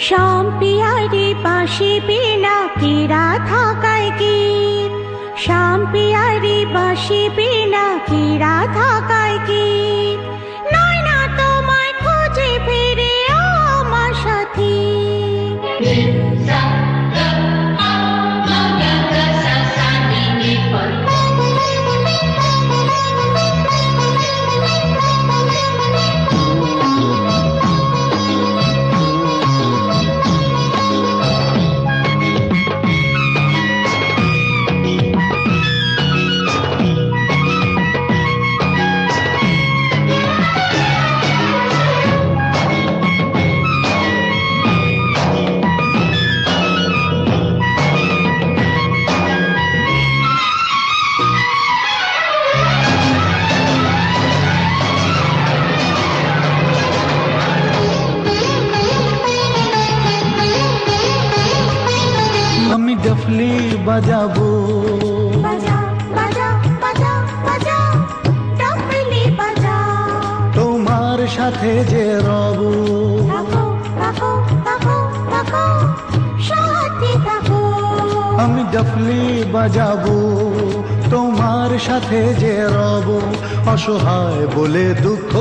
शाम पियारी बांशी बिना कीड़ा थाकाय गीत। शाम पियारी बांशी बिना कीड़ा थाकाय गीत। नयना তোমায় খুঁজে ফিরে আমার সাথী। আমি ডফলি বাজাবো, বাজা বাজা বাজা বাজা ডফলি বাজা। তোমার সাথে যে রব, থাকো থাকো থাকো থাকো সাথী থাকো। আমি ডফলি বাজাবো, তোমার সাথে যে রব। অসহায় বলে দুঃখ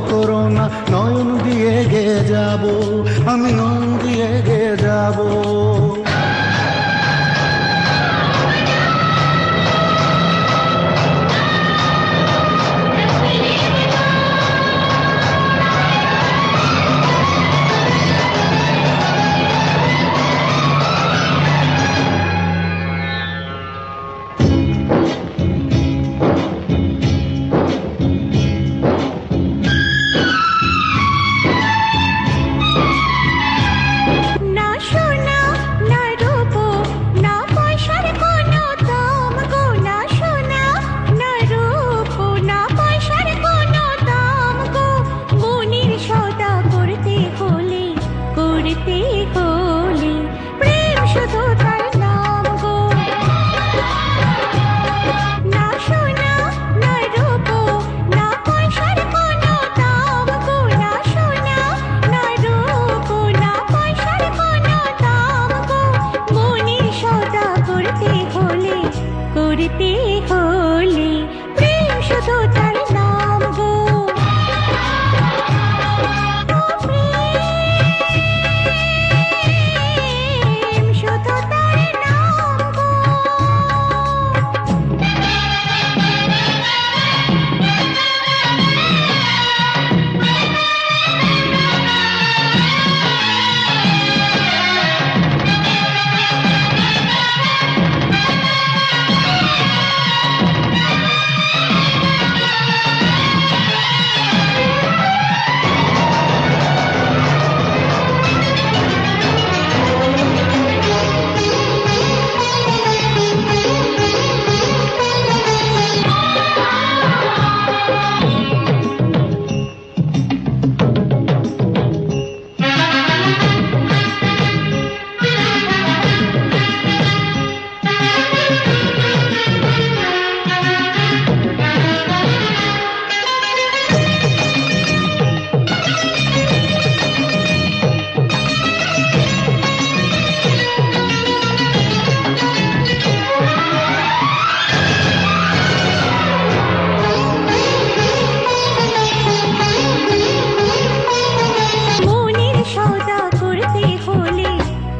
করো না, নয়ন দিয়ে গে যাব, আমি নয়ন দিয়ে গে যাব। করতে হলে প্রেম শুধু তার নাম গো। প্রেম শুধু তার নাম গো।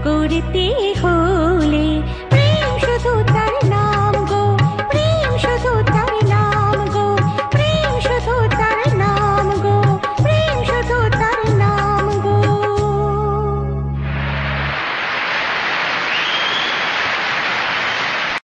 করতে